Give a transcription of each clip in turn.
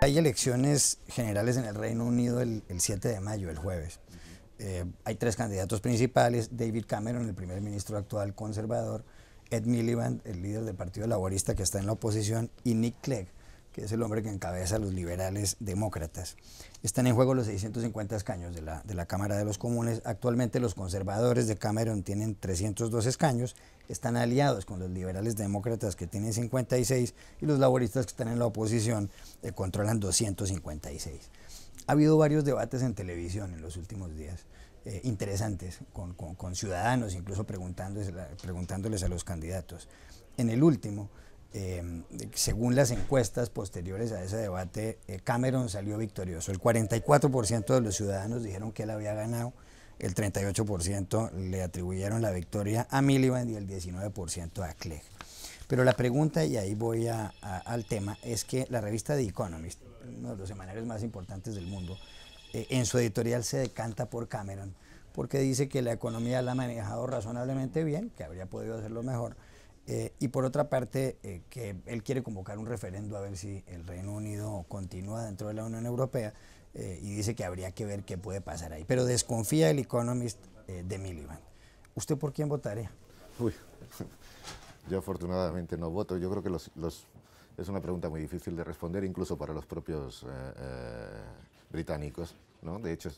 Hay elecciones generales en el Reino Unido el 7 de mayo, el jueves. Hay tres candidatos principales: David Cameron, el primer ministro actual conservador; Ed Miliband, el líder del Partido Laborista que está en la oposición; y Nick Clegg, que es el hombre que encabeza a los liberales demócratas. Están en juego los 650 escaños de la Cámara de los Comunes. Actualmente los conservadores de Cameron tienen 302 escaños, están aliados con los liberales demócratas, que tienen 56, y los laboristas, que están en la oposición, controlan 256. Ha habido varios debates en televisión en los últimos días, interesantes, con ciudadanos, incluso preguntándoles a los candidatos. En el último, según las encuestas posteriores a ese debate, Cameron salió victorioso. El 44% de los ciudadanos dijeron que él había ganado, el 38% le atribuyeron la victoria a Miliband y el 19% a Clegg. Pero la pregunta, y ahí voy al tema, es que la revista The Economist, uno de los semanarios más importantes del mundo, en su editorial se decanta por Cameron, porque dice que la economía la ha manejado razonablemente bien, que habría podido hacerlo mejor, y por otra parte, que él quiere convocar un referendo a ver si el Reino Unido continúa dentro de la Unión Europea, y dice que habría que ver qué puede pasar ahí. Pero desconfía el Economist de Miliband. ¿Usted por quién votaría? Uy, yo afortunadamente no voto. Yo creo que es una pregunta muy difícil de responder, incluso para los propios británicos, ¿no? De hecho,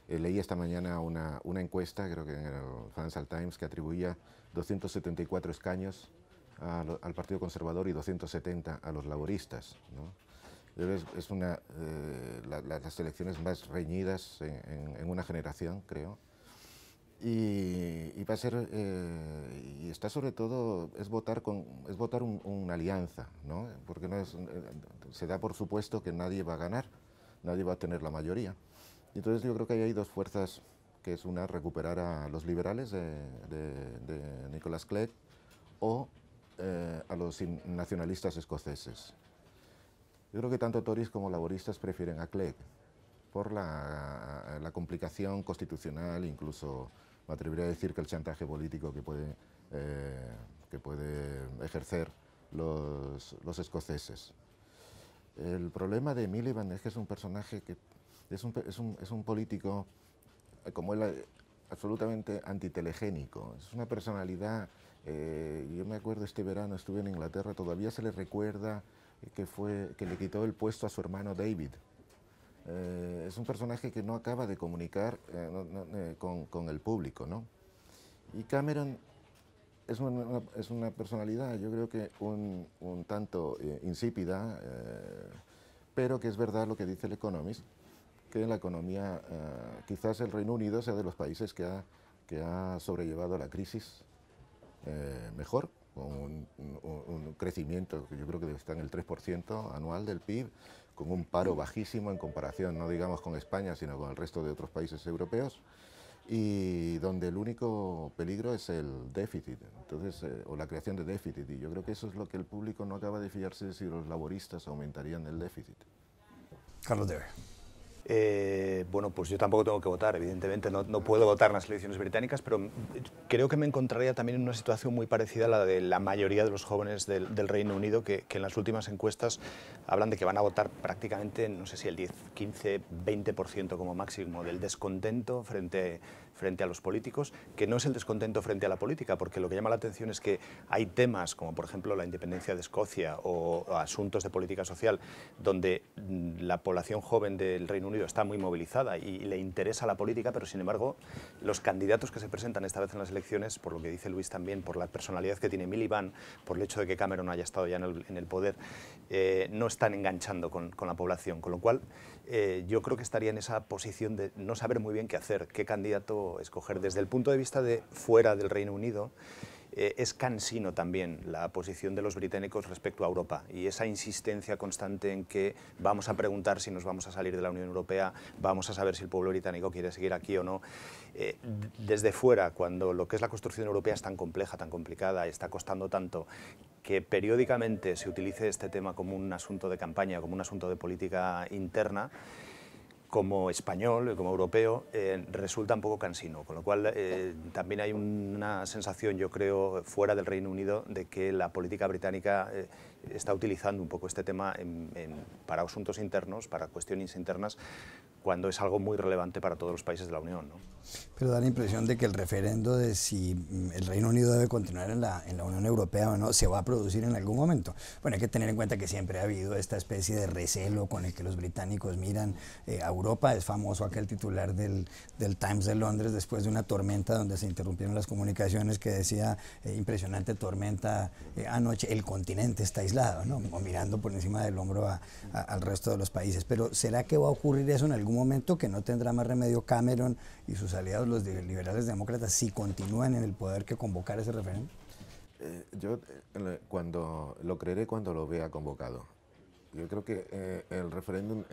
leí esta mañana una encuesta, creo que en el Financial Times, que atribuía 274 escaños al Partido Conservador y 270 a los laboristas, ¿no? Es las elecciones más reñidas en una generación, creo. Y va a ser, y está sobre todo, es votar una alianza, ¿no? Porque se da por supuesto que nadie va a ganar, nadie va a tener la mayoría. Entonces yo creo que ahí hay dos fuerzas, que es una, recuperar a los liberales de Nicholas Clegg, o a los nacionalistas escoceses. Yo creo que tanto Tories como laboristas prefieren a Clegg, por la complicación constitucional, incluso me atrevería a decir que el chantaje político que puede ejercer los escoceses. El problema de Miliband es que es un personaje que es un político, como él, absolutamente antitelegénico. Es una personalidad, yo me acuerdo este verano, estuve en Inglaterra, todavía se le recuerda que le quitó el puesto a su hermano David. Es un personaje que no acaba de comunicar con el público, ¿no? Y Cameron es una personalidad, yo creo que un tanto insípida, pero que es verdad lo que dice el Economist, que en la economía, quizás el Reino Unido sea de los países que ha sobrellevado la crisis mejor, con un crecimiento que yo creo que está en el 3% anual del PIB, con un paro bajísimo en comparación, no digamos con España, sino con el resto de otros países europeos, y donde el único peligro es el déficit, entonces, o la creación de déficit, y yo creo que eso es lo que el público no acaba de fiarse, si los laboristas aumentarían el déficit. Carlos Dever. Bueno, pues yo tampoco tengo que votar, evidentemente no puedo votar en las elecciones británicas, pero creo que me encontraría también en una situación muy parecida a la de la mayoría de los jóvenes del Reino Unido, que en las últimas encuestas hablan de que van a votar prácticamente, no sé si el 10, 15, 20% como máximo del descontento frente a los políticos, que no es el descontento frente a la política, porque lo que llama la atención es que hay temas como, por ejemplo, la independencia de Escocia o asuntos de política social, donde la población joven del Reino Unido está muy movilizada y le interesa la política, pero sin embargo los candidatos que se presentan esta vez en las elecciones, por lo que dice Luis también, por la personalidad que tiene Miliband, por el hecho de que Cameron haya estado ya en el poder, no están enganchando con la población, con lo cual yo creo que estaría en esa posición de no saber muy bien qué hacer, qué candidato escoger. Desde el punto de vista de fuera del Reino Unido, es cansino también la posición de los británicos respecto a Europa, y esa insistencia constante en que vamos a preguntar si nos vamos a salir de la Unión Europea, vamos a saber si el pueblo británico quiere seguir aquí o no. Desde fuera, cuando lo que es la construcción europea es tan compleja, tan complicada, está costando tanto, que periódicamente se utilice este tema como un asunto de campaña, como un asunto de política interna, como español y como europeo, resulta un poco cansino, con lo cual también hay una sensación, yo creo, fuera del Reino Unido, de que la política británica está utilizando un poco este tema para asuntos internos, para cuestiones internas, cuando es algo muy relevante para todos los países de la Unión, ¿no? Pero da la impresión de que el referendo de si el Reino Unido debe continuar en la Unión Europea o no se va a producir en algún momento. Bueno, hay que tener en cuenta que siempre ha habido esta especie de recelo con el que los británicos miran a Europa. Es famoso aquel titular del Times de Londres después de una tormenta donde se interrumpieron las comunicaciones que decía impresionante tormenta anoche, el continente está aislado, ¿no? O mirando por encima del hombro al resto de los países. Pero ¿será que va a ocurrir eso en algún momento, que no tendrá más remedio Cameron y sus aliados, los liberales demócratas, si continúan en el poder, que convocar ese referéndum? Yo lo creeré cuando lo vea convocado. Yo creo que el referéndum,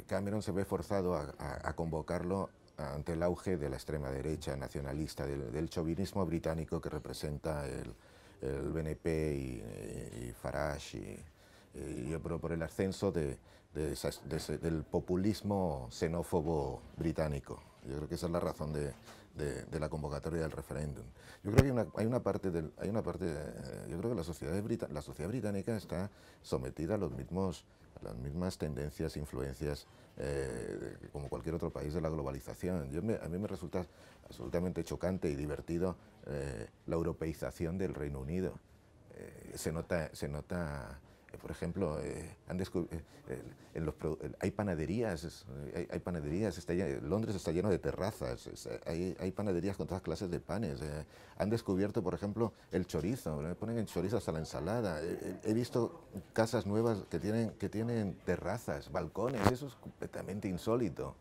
Cameron se ve forzado a convocarlo ante el auge de la extrema derecha nacionalista, del chauvinismo británico que representa el BNP y Farage, por el ascenso del populismo xenófobo británico. Yo creo que esa es la razón de la convocatoria del referéndum. Yo creo que hay una parte, yo creo que la sociedad británica está sometida a las mismas tendencias, influencias, como cualquier otro país de la globalización. A mí me resulta absolutamente chocante y divertido la europeización del Reino Unido. Se nota por ejemplo, hay panaderías, Londres está lleno de terrazas, hay panaderías con todas clases de panes. Han descubierto, por ejemplo, el chorizo, ponen el chorizo hasta la ensalada. He visto casas nuevas que tienen terrazas, balcones. Eso es completamente insólito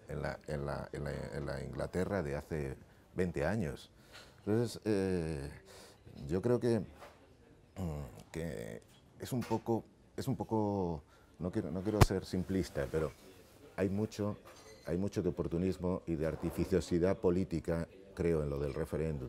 en la Inglaterra de hace 20 años. Entonces, yo creo que es un poco, no quiero ser simplista, pero hay mucho de oportunismo y de artificiosidad política, creo, en lo del referéndum,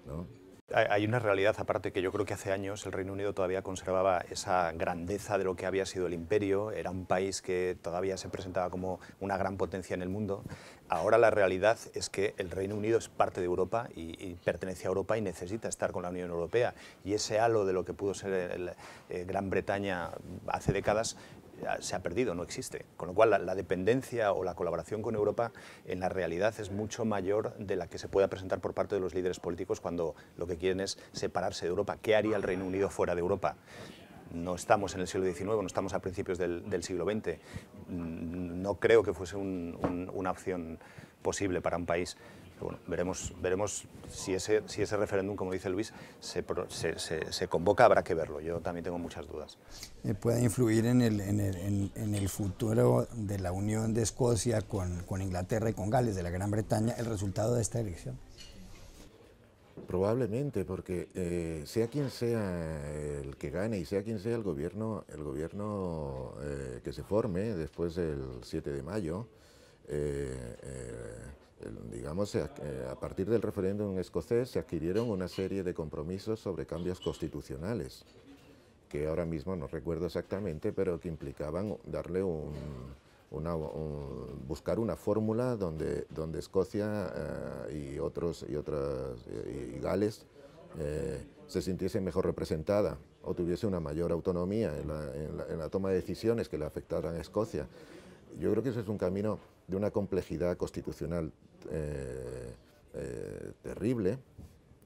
¿no? Hay una realidad aparte, que yo creo que hace años el Reino Unido todavía conservaba esa grandeza de lo que había sido el imperio. Era un país que todavía se presentaba como una gran potencia en el mundo. Ahora la realidad es que el Reino Unido es parte de Europa y pertenece a Europa y necesita estar con la Unión Europea. Y ese halo de lo que pudo ser Gran Bretaña hace décadas se ha perdido, no existe. Con lo cual la dependencia o la colaboración con Europa en la realidad es mucho mayor de la que se pueda presentar por parte de los líderes políticos cuando lo que quieren es separarse de Europa. ¿Qué haría el Reino Unido fuera de Europa? No estamos en el siglo XIX, no estamos a principios del siglo XX. No creo que fuese una opción posible para un país. Pero bueno, veremos si ese referéndum, como dice Luis, se convoca. Habrá que verlo. Yo también tengo muchas dudas. ¿Puede influir en el futuro de la unión de Escocia con Inglaterra y con Gales, de la Gran Bretaña, el resultado de esta elección? Probablemente, porque sea quien sea el que gane y sea quien sea el gobierno que se forme después del 7 de mayo, digamos, a partir del referéndum escocés se adquirieron una serie de compromisos sobre cambios constitucionales, que ahora mismo no recuerdo exactamente, pero que implicaban darle buscar una fórmula donde Escocia y Gales se sintiese mejor representada o tuviese una mayor autonomía en la toma de decisiones que le afectaran a Escocia. Yo creo que ese es un camino de una complejidad constitucional terrible,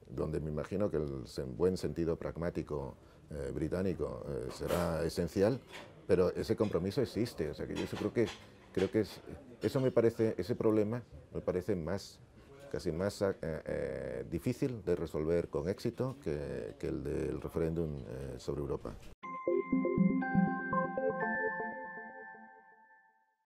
donde me imagino que el buen sentido pragmático británico será esencial, pero ese compromiso existe. O sea, que yo creo que ese problema me parece casi más difícil de resolver con éxito que el del referéndum sobre Europa.